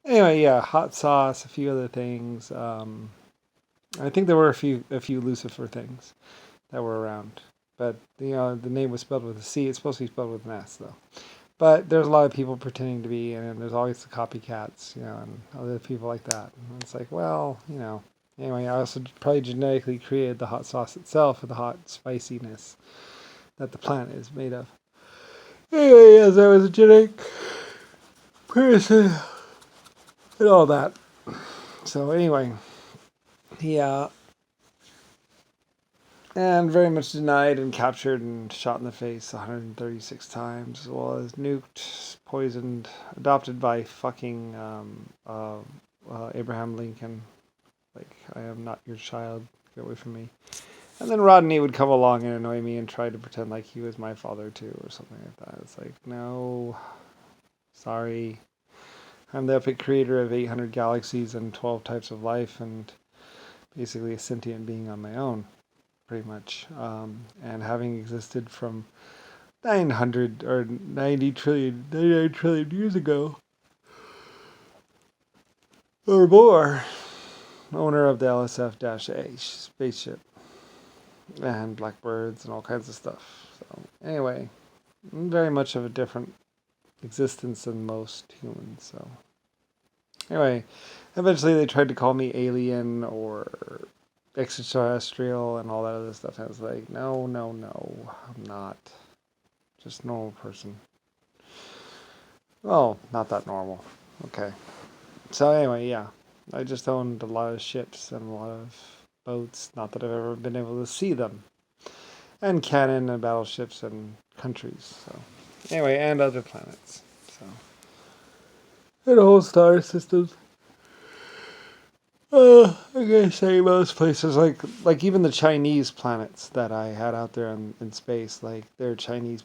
Anyway, yeah, hot sauce, a few other things. I think there were a few Lucifer things that were around, but the name was spelled with a C. It's supposed to be spelled with an S though. But there's a lot of people pretending to be, and there's always the copycats, and other people like that. And it's like, well, Anyway, I also probably genetically created the hot sauce itself with the hot spiciness that the plant is made of. Anyway, yes, I was a genetic person and all that. So anyway, yeah, and very much denied and captured and shot in the face 136 times, as well as nuked, poisoned, adopted by fucking Abraham Lincoln. Like, I am not your child, get away from me. And then Rodney would come along and annoy me and try to pretend like he was my father too, or something like that. It's like, no, sorry. I'm the epic creator of 800 galaxies and 12 types of life, and basically a sentient being on my own, pretty much. And having existed from 900 or 90 trillion, 99 trillion years ago, or more, owner of the LSF-A spaceship, and blackbirds and all kinds of stuff. So, anyway, I'm very much of a different existence than most humans, so. Anyway, eventually they tried to call me alien or extraterrestrial and all that other stuff. I was like, no, no, no, I'm not. Just a normal person. Well, not that normal. Okay. So anyway, yeah. I just owned a lot of ships and a lot of boats. Not that I've ever been able to see them. And cannon and battleships and countries. So anyway, and other planets. So and a whole star system. I gotta say most places like even the Chinese planets that I had out there in space, like their Chinese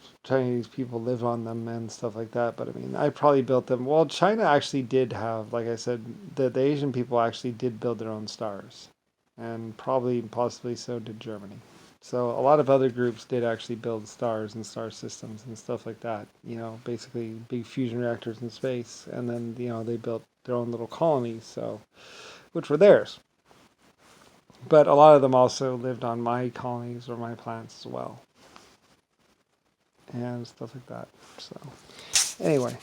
people live on them and stuff like that. But I mean, I probably built them. Well, China actually did have, like I said, the Asian people actually did build their own stars, and probably possibly so did Germany. So a lot of other groups did actually build stars and star systems and stuff like that. Basically big fusion reactors in space, and then they built their own little colonies. So which were theirs. But a lot of them also lived on my colonies or my plants as well, and stuff like that. So, anyway,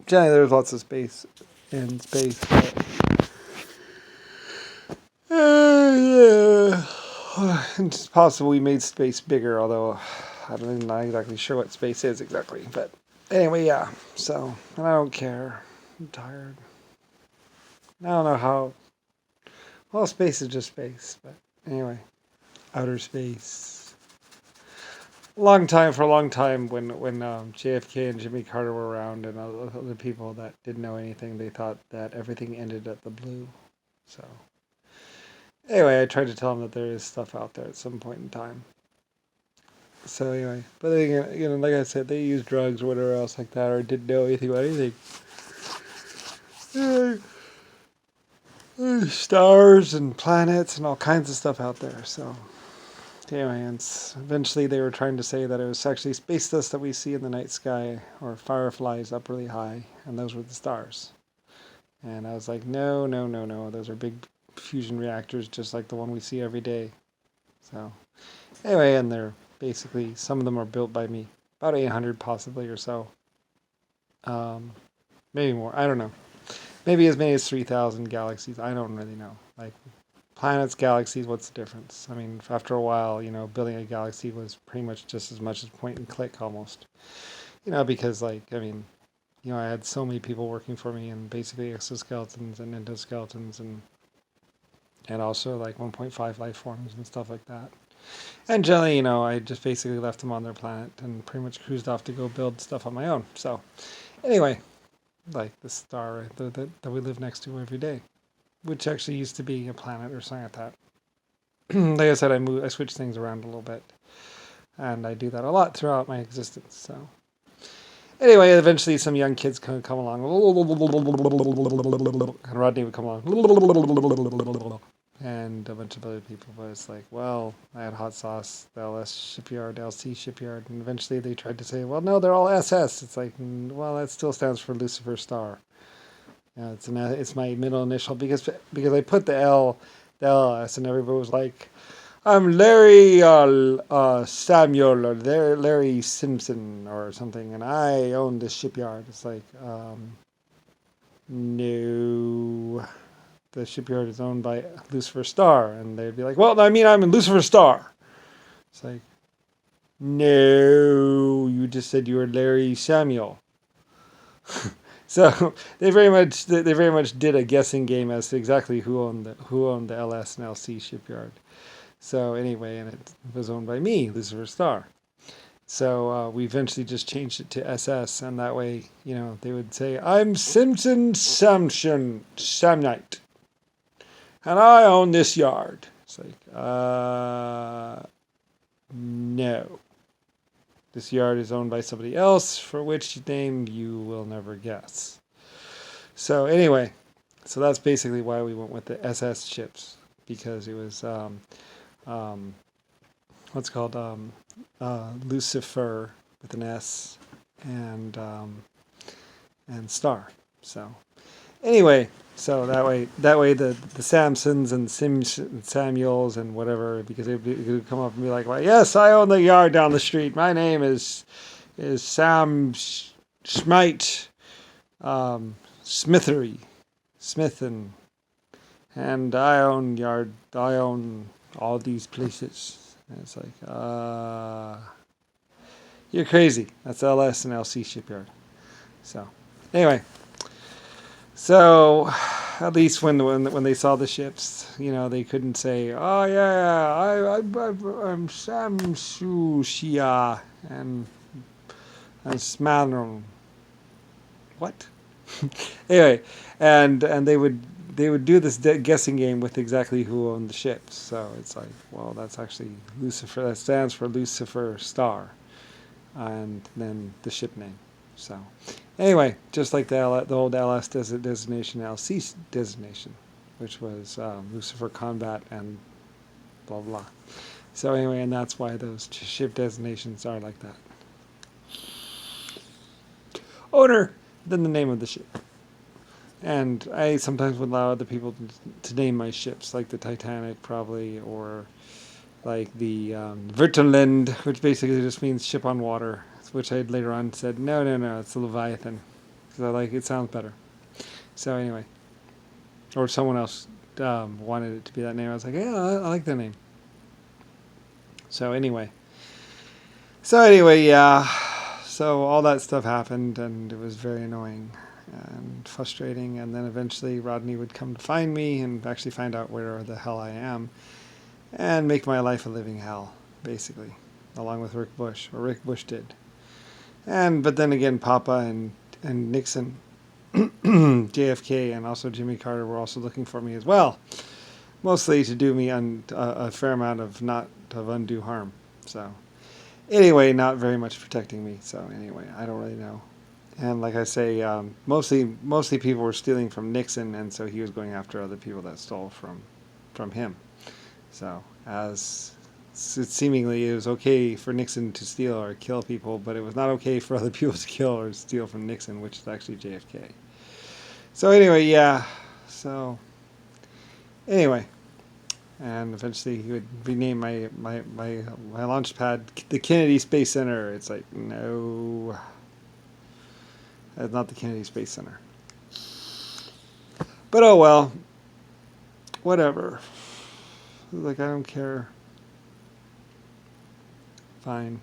generally there's lots of space in space. But, yeah. It's possible we made space bigger, although I'm not exactly sure what space is exactly. But anyway, yeah. So, and I don't care. I'm tired. I don't know how. Well, space is just space, but anyway, outer space. For a long time, when JFK and Jimmy Carter were around, and other people that didn't know anything, they thought that everything ended at the blue. So anyway, I tried to tell them that there is stuff out there at some point in time. So anyway, but like I said, they used drugs or whatever else like that, or didn't know anything about anything. There's stars and planets and all kinds of stuff out there. So anyway, and eventually they were trying to say that it was actually space dust that we see in the night sky, or fireflies up really high, and those were the stars. And I was like, no, no, no, no, those are big fusion reactors just like the one we see every day. So anyway, and they're basically, some of them are built by me, about 800 possibly or so. Um, Maybe more, I don't know. Maybe as many as 3,000 galaxies, I don't really know. Like, planets, galaxies, what's the difference? I mean, after a while, building a galaxy was pretty much just as much as point and click almost. Because, like, I mean, I had so many people working for me, and basically exoskeletons and endoskeletons, and also like 1.5 life forms and stuff like that. And generally, I just basically left them on their planet and pretty much cruised off to go build stuff on my own. So, anyway, like the star that we live next to every day, which actually used to be a planet or something like that. Like I said, I switch things around a little bit, and I do that a lot throughout my existence. So anyway, eventually some young kids come along, and Rodney would come along, and a bunch of other people. But it's like, well, I had Hot Sauce, the LS shipyard, LC shipyard, and eventually they tried to say, well, no, they're all SS. It's like, well, that still stands for Lucifer Star. It's my middle initial because I put the LS, and everybody was like, I'm Larry Samuel or Larry Simpson or something, and I own this shipyard. It's like, no, the shipyard is owned by Lucifer Star, and they'd be like, well, I mean, I'm in Lucifer Star. It's like, no, you just said you were Larry Samuel. So they very much did a guessing game as to exactly who owned the LS and LC shipyard. So anyway, and it was owned by me, Lucifer Star. So we eventually just changed it to SS, and that way, they would say, I'm Simpson Samnite, and I own this yard. It's like, no. This yard is owned by somebody else, for which name you will never guess. So anyway, so that's basically why we went with the SS ships, because it was what's called Lucifer with an S and Star. So anyway, so that way the Samsons and Samuels and whatever, because it would come up and be like, well, yes, I own the yard down the street. My name is Sam Schmite Smithery Smithen, and I own all these places. And it's like, you're crazy. That's LS and LC shipyard. So anyway. So, at least when they saw the ships, they couldn't say, "Oh yeah, I'm Sam Shia and Smadron." What? Anyway, and they would do this guessing game with exactly who owned the ships. So it's like, well, that's actually Lucifer. That stands for Lucifer Star, and then the ship name. So, anyway, just like the old LS designation, LC designation, which was Lucifer Combat and blah blah. So anyway, and that's why those ship designations are like that. Owner, then the name of the ship. And I sometimes would allow other people to name my ships, like the Titanic probably, or like the Vertenland, which basically just means ship on water, which I later on said, no, it's the Leviathan, because I like it sounds better. So anyway, or someone else wanted it to be that name. I was like, yeah, I like that name. So anyway, yeah. So all that stuff happened, and it was very annoying and frustrating. And then eventually Rodney would come to find me and actually find out where the hell I am, and make my life a living hell, basically, along with Rick Bush, or Rick Bush did. But then again, Papa and Nixon, JFK, and also Jimmy Carter were also looking for me as well, mostly to do me a fair amount of undue harm. So anyway, not very much protecting me. So anyway, I don't really know. And like I say, mostly people were stealing from Nixon, and so he was going after other people that stole from him. So seemingly it was okay for Nixon to steal or kill people, but it was not okay for other people to kill or steal from Nixon, which is actually JFK. So anyway, yeah. So anyway, and eventually he would rename my launch pad the Kennedy Space Center. It's like, no, that's not the Kennedy Space Center. But oh well, whatever. Like, I don't care. Fine.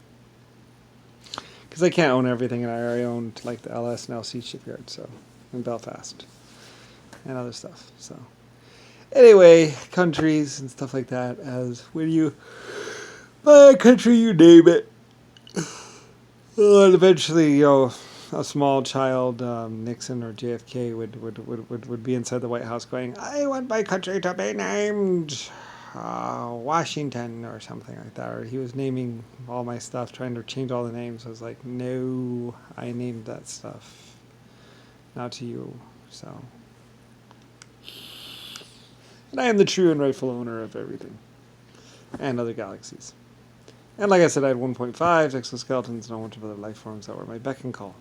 Because I can't own everything, and I already owned like the LS and LC shipyard, so in Belfast and other stuff. So anyway, countries and stuff like that. As when you buy a country, you name it. And eventually, a small child, Nixon or JFK, would be inside the White House going, "I want my country to be named Washington," or something like that. Or he was naming all my stuff, trying to change all the names. I was like, no, I named that stuff, not to you. So And I am the true and rightful owner of everything. And other galaxies. And like I said, I had 1.5 exoskeletons and a bunch of other life forms that were my beck and call.